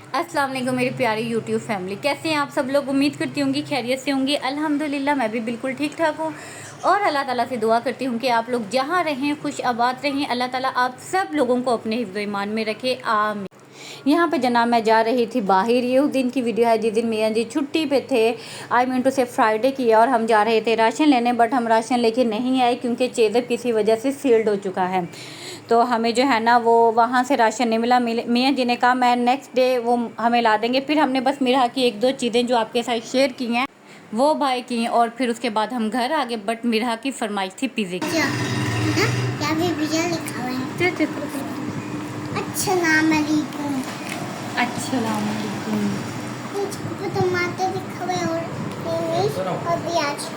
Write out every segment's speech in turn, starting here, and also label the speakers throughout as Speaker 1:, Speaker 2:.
Speaker 1: अस्सलाम वालेकुम मेरी प्यारी यूट्यूब फैमिली, कैसे हैं आप सब लोग। उम्मीद करती हूँ कि खैरियत से होंगी। अल्हम्दुलिल्लाह मैं भी बिल्कुल ठीक ठाक हूँ और अल्लाह ताला से दुआ करती हूँ कि आप लोग जहाँ रहें खुश आबाद रहें। अल्लाह ताला आप सब लोगों को अपने हिफ्ज़ ईमान में रखे, आमीन। यहाँ पे जनाब मैं जा रही थी बाहर। ये उस दिन की वीडियो है जिस दिन मियाँ जी छुट्टी पे थे। आई मीन टू से फ्राइडे की, और हम जा रहे थे राशन लेने, बट हम राशन लेके नहीं आए क्योंकि चेज़ब किसी वजह से सील्ड हो चुका है। तो हमें जो है ना वो वहाँ से राशन नहीं मिला। मियाँ जी ने कहा मैं नेक्स्ट डे वो हमें ला देंगे। फिर हमने बस मिरा की एक दो चीज़ें जो आपके साथ शेयर की हैं वो बाय की, और फिर उसके बाद हम घर आ गए। बट मिरा की फरमाइश थी पिज़्ज़े की।
Speaker 2: क्या भी पिज़्ज़ा लिखा हुआ है। अस्सलाम वालेकुम।
Speaker 1: अस्सलाम वालेकुम।
Speaker 2: टमाटर लिखा हुआ है और इंग्लिश और प्याज।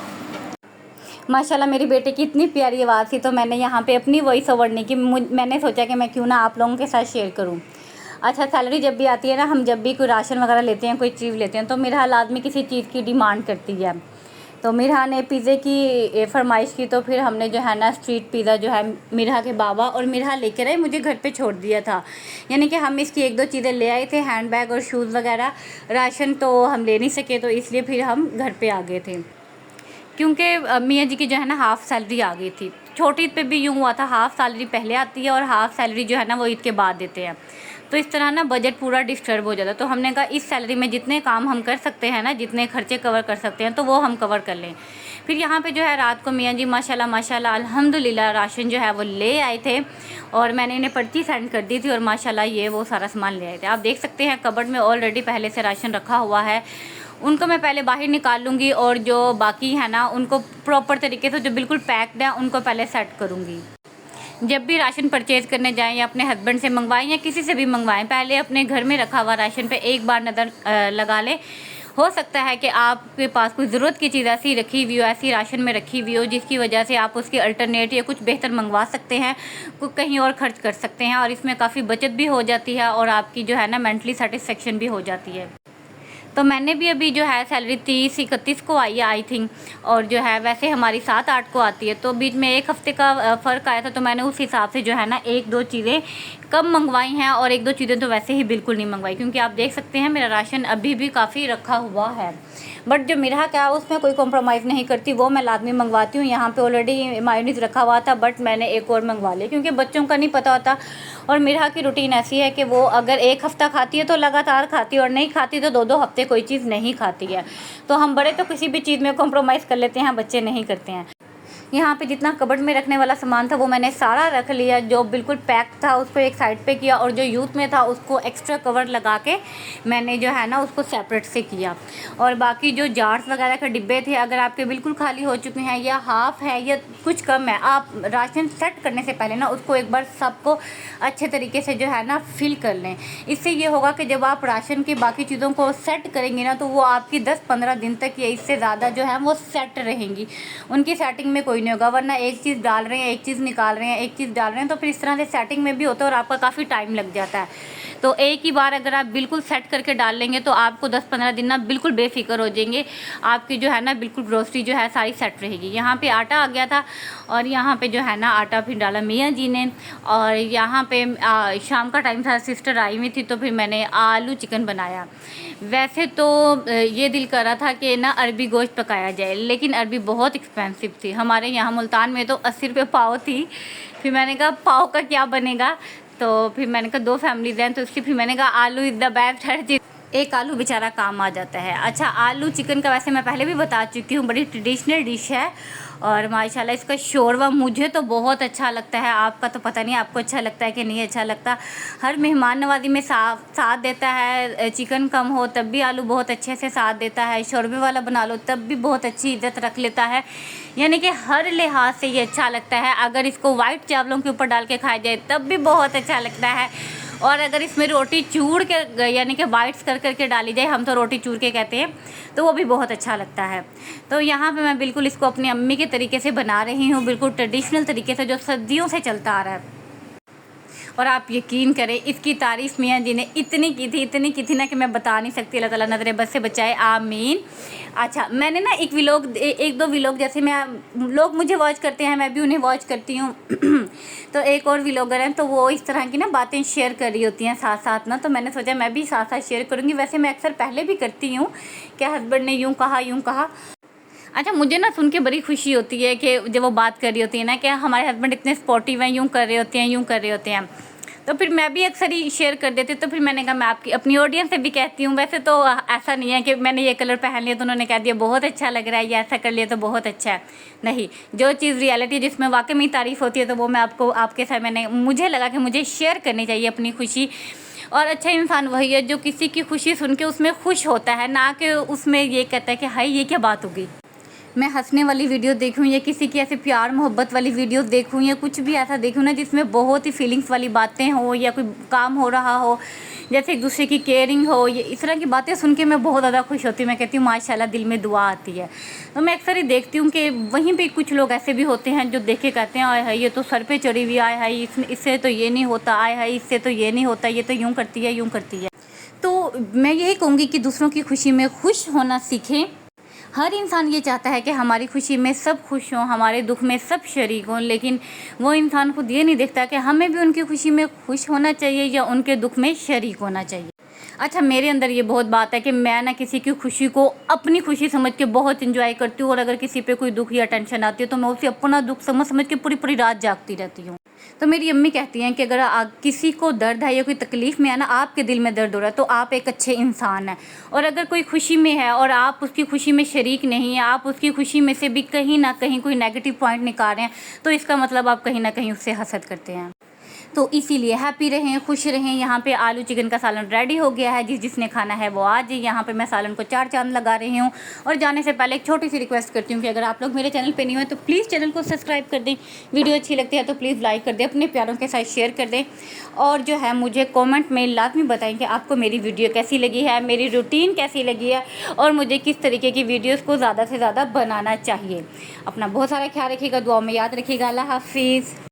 Speaker 1: माशाल्लाह मेरी बेटे की इतनी प्यारी आवाज़ थी, तो मैंने यहाँ पे अपनी वॉइस ओवर नहीं की। मैंने सोचा कि मैं क्यों ना आप लोगों के साथ शेयर करूँ। अच्छा, सैलरी जब भी आती है ना, हम जब भी कोई राशन वगैरह लेते हैं, कोई चीज़ लेते हैं, तो मेरा आदमी किसी चीज़ की डिमांड करती है। तो मिरहा ने पिज़्ज़े की फरमाइश की, तो फिर हमने जो है ना स्ट्रीट पिज़्ज़ा जो है मिरहा के बाबा और मिरहा लेकर आए, मुझे घर पे छोड़ दिया था। यानी कि हम इसकी एक दो चीज़ें ले आए थे, हैंड बैग और शूज़ वगैरह। राशन तो हम ले नहीं सके, तो इसलिए फिर हम घर पे आ गए थे, क्योंकि मियाँ जी की जो है ना हाफ़ सैलरी आ गई थी। छोटी ईद पे भी यूँ हुआ था, हाफ़ सैलरी पहले आती है और हाफ़ सैलरी जो है ना वो ईद के बाद देते हैं। तो इस तरह ना बजट पूरा डिस्टर्ब हो जाता है। तो हमने कहा इस सैलरी में जितने काम हम कर सकते हैं ना, जितने खर्चे कवर कर सकते हैं, तो वो हम कवर कर लें। फिर यहाँ पे जो है रात को मियाँ जी माशाल्लाह माशाल्लाह अल्हम्दुलिल्लाह राशन जो है वो ले आए थे, और मैंने इन्हें पर्ची सेंड कर दी थी, और माशाल्लाह ये वो सारा सामान ले आए थे। आप देख सकते हैं कबर्ड में ऑलरेडी पहले से राशन रखा हुआ है। उनको मैं पहले बाहर निकाल लूँगी, और जो बाकी है ना उनको प्रॉपर तरीके से जो बिल्कुल पैक्ड है उनको पहले सेट करूँगी। जब भी राशन परचेज़ करने जाएं या अपने हस्बैंड से मंगवाएं या किसी से भी मंगवाएं, पहले अपने घर में रखा हुआ राशन पे एक बार नज़र लगा लें। हो सकता है कि आपके पास कोई ज़रूरत की चीज़ ऐसी रखी हुई हो, ऐसी राशन में रखी हुई हो, जिसकी वजह से आप उसकी अल्टरनेट या कुछ बेहतर मंगवा सकते हैं, कहीं और खर्च कर सकते हैं, और इसमें काफ़ी बचत भी हो जाती है और आपकी जो है ना मेंटली सेटिस्फेक्शन भी हो जाती है। तो मैंने भी अभी जो है सैलरी 30-31 को आई है आई थिंक, और जो है वैसे हमारी 7-8 को आती है, तो बीच में एक हफ़्ते का फ़र्क आया था। तो मैंने उस हिसाब से जो है ना एक दो चीज़ें कम मंगवाई हैं, और एक दो चीज़ें तो वैसे ही बिल्कुल नहीं मंगवाई, क्योंकि आप देख सकते हैं मेरा राशन अभी भी काफ़ी रखा हुआ है। बट जो मेरा क्या है उसमें कोई कॉम्प्रोमाइज़ नहीं करती, वो मैं लाजमी मंगवाती हूँ। यहाँ पे ऑलरेडी मायोनीज़ रखा हुआ था, बट मैंने एक और मंगवा लिया, क्योंकि बच्चों का नहीं पता होता। और मेरा की रूटीन ऐसी है कि वो अगर एक हफ़्ता खाती है तो लगातार खाती है, और नहीं खाती तो 2-2 हफ़्ते कोई चीज़ नहीं खाती है। तो हम बड़े तो किसी भी चीज़ में कॉम्प्रोमाइज़ कर लेते हैं, बच्चे नहीं करते हैं। यहाँ पे जितना कबर्ड में रखने वाला सामान था वो मैंने सारा रख लिया। जो बिल्कुल पैक था उसको एक साइड पे किया, और जो यूथ में था उसको एक्स्ट्रा कवर लगा के मैंने जो है ना उसको सेपरेट से किया। और बाकी जो जार्स वगैरह के डिब्बे थे, अगर आपके बिल्कुल खाली हो चुके हैं या हाफ़ है या कुछ कम है, आप राशन सेट करने से पहले ना उसको एक बार सबको अच्छे तरीके से जो है ना फिल कर लें। इससे ये होगा कि जब आप राशन की बाकी चीज़ों को सेट करेंगे ना, तो वो आपकी 10-15 दिन तक या इससे ज़्यादा जो है वो सेट रहेंगी। उनकी सेटिंग में कोई नहीं होगा, वरना एक चीज़ डाल रहे हैं, एक चीज़ निकाल रहे हैं, एक चीज़ डाल रहे हैं, तो फिर इस तरह से सेटिंग में भी होता है और आपका काफ़ी टाइम लग जाता है। तो एक ही बार अगर आप बिल्कुल सेट करके डाल लेंगे तो आपको 10-15 दिन ना बिल्कुल बेफिक्र हो जाएंगे। आपकी जो है ना बिल्कुल ग्रोसरी जो है सारी सेट रहेगी। यहाँ पे आटा आ गया था, और यहाँ पे जो है ना आटा फिर डाला मियाँ जी ने, और यहाँ पे शाम का टाइम था, सिस्टर आई हुई थी, तो फिर मैंने आलू चिकन बनाया। वैसे तो ये दिल कर रहा था कि ना अरबी गोश्त पकाया जाए, लेकिन अरबी बहुत एक्सपेंसिव थी। हमारे यहाँ मुल्तान में तो 80 रुपये पाव थी। फिर मैंने कहा पाव का क्या बनेगा, तो फिर मैंने कहा 2 फैमिलीज़ हैं, तो इसलिए फिर मैंने कहा आलू इज़ द बेस्ट, हर चीज़ एक आलू बेचारा काम आ जाता है। अच्छा, आलू चिकन का वैसे मैं पहले भी बता चुकी हूँ, बड़ी ट्रेडिशनल डिश है, और माशाल्लाह इसका शोरवा मुझे तो बहुत अच्छा लगता है। आपका तो पता नहीं आपको अच्छा लगता है कि नहीं अच्छा लगता। हर मेहमान नवाजी में साथ देता है। चिकन कम हो तब भी आलू बहुत अच्छे से साथ देता है। शोरबे वाला बना लो तब भी बहुत अच्छी इज़्ज़त रख लेता है। यानी कि हर लिहाज से ये अच्छा लगता है। अगर इसको वाइट चावलों के ऊपर डाल के खाया जाए तब भी बहुत अच्छा लगता है, और अगर इसमें रोटी चूर के यानी कि वाइट्स कर करके डाली जाए, हम तो रोटी चूर के कहते हैं, तो वो भी बहुत अच्छा लगता है। तो यहाँ पे मैं बिल्कुल इसको अपनी अम्मी के तरीके से बना रही हूँ, बिल्कुल ट्रेडिशनल तरीके से जो सदियों से चलता आ रहा है। और आप यकीन करें इसकी तारीफ़ मियाँ जी ने इतनी की थी ना कि मैं बता नहीं सकती। अल्लाह ताला नज़र बद से बचाए, आमीन। अच्छा, मैंने ना एक दो व्लॉग, जैसे लोग मुझे वॉच करते हैं, मैं भी उन्हें वॉच करती हूँ तो एक और व्लॉगर हैं, तो वो इस तरह की ना बातें शेयर कर रही होती हैं साथ साथ ना, तो मैंने सोचा मैं भी साथ साथ शेयर करूँगी। वैसे मैं अक्सर पहले भी करती हूँ कि हस्बैंड ने यूँ कहा। अच्छा, मुझे ना सुन के बड़ी खुशी होती है कि जब वो बात कर रही होती है ना कि हमारे हस्बैंड इतने सपोर्टिव हैं, यूँ कर रहे होते हैं, तो फिर मैं भी अक्सर ही शेयर कर देती हूँ। तो फिर मैंने कहा मैं अपनी ऑडियंस से भी कहती हूँ। वैसे तो ऐसा नहीं है कि मैंने ये कलर पहन लिया तो उन्होंने कह दिया बहुत अच्छा लग रहा है, या ऐसा कर लिया तो बहुत अच्छा है। नहीं, जो चीज़ रियलिटी जिसमें वाकई में तारीफ़ होती है तो वो मैं आपके साथ मुझे लगा कि मुझे शेयर करनी चाहिए अपनी खुशी। और अच्छा इंसान वही है जो किसी की खुशी सुन के उसमें खुश होता है, ना कि उसमें ये कहता है कि हाय ये क्या बात होगी। मैं हंसने वाली वीडियो देखूँ या किसी की ऐसे प्यार मोहब्बत वाली वीडियो देखूँ या कुछ भी ऐसा देखूँ ना जिसमें बहुत ही फीलिंग्स वाली बातें हो या कोई काम हो रहा हो, जैसे एक दूसरे की केयरिंग हो, ये इस तरह की बातें सुन के मैं बहुत ज़्यादा खुश होती हूँ। मैं कहती हूँ माशाल्लाह, दिल में दुआ आती है। तो मैं अक्सर ही देखती हूँ कि वहीं पे कुछ लोग ऐसे भी होते हैं जो देख के कहते हैं आय हाय ये तो सर पे चढ़ी हुई, आय हाय इससे तो ये नहीं होता, आय हाय इससे तो ये नहीं होता, ये तो यूँ करती है यूँ करती है। तो मैं यही कहूँगी कि दूसरों की खुशी में खुश होना सीखें। हर इंसान ये चाहता है कि हमारी खुशी में सब खुश हों, हमारे दुख में सब शरीक हों, लेकिन वो इंसान खुद ये नहीं देखता कि हमें भी उनकी खुशी में खुश होना चाहिए या उनके दुख में शरीक होना चाहिए। अच्छा, मेरे अंदर ये बहुत बात है कि मैं ना किसी की खुशी को अपनी खुशी समझ के बहुत इंजॉय करती हूँ, और अगर किसी पे कोई दुख या टेंशन आती है तो मैं उसे अपना दुख समझ के पूरी रात जागती रहती हूँ। तो मेरी अम्मी कहती हैं कि अगर किसी को दर्द है या कोई तकलीफ़ में है ना, आपके दिल में दर्द हो रहा है तो आप एक अच्छे इंसान हैं। और अगर कोई खुशी में है और आप उसकी खुशी में शरीक नहीं हैं, आप उसकी खुशी में से भी कहीं ना कहीं कोई नेगेटिव पॉइंट निकाल रहे हैं, तो इसका मतलब आप कहीं ना कहीं उससे हसद करते हैं। तो इसीलिए हैप्पी रहें, खुश रहें। यहाँ पे आलू चिकन का सालन रेडी हो गया है, जिसने खाना है वो आज। यहाँ पे मैं सालन को 4 चांद लगा रही हूँ। और जाने से पहले एक छोटी सी रिक्वेस्ट करती हूँ कि अगर आप लोग मेरे चैनल पे नहीं हो तो प्लीज़ चैनल को सब्सक्राइब कर दें, वीडियो अच्छी लगती है तो प्लीज़ लाइक कर दें, अपने प्यारों के साथ शेयर कर दें, और जो है मुझे कॉमेंट में लाजमी बताएँ कि आपको मेरी वीडियो कैसी लगी है, मेरी रूटीन कैसी लगी है, और मुझे किस तरीके की वीडियोज़ को ज़्यादा से ज़्यादा बनाना चाहिए। अपना बहुत सारा ख्याल रखिएगा, दुआ में याद रखिएगा। अल्लाह हाफिज़।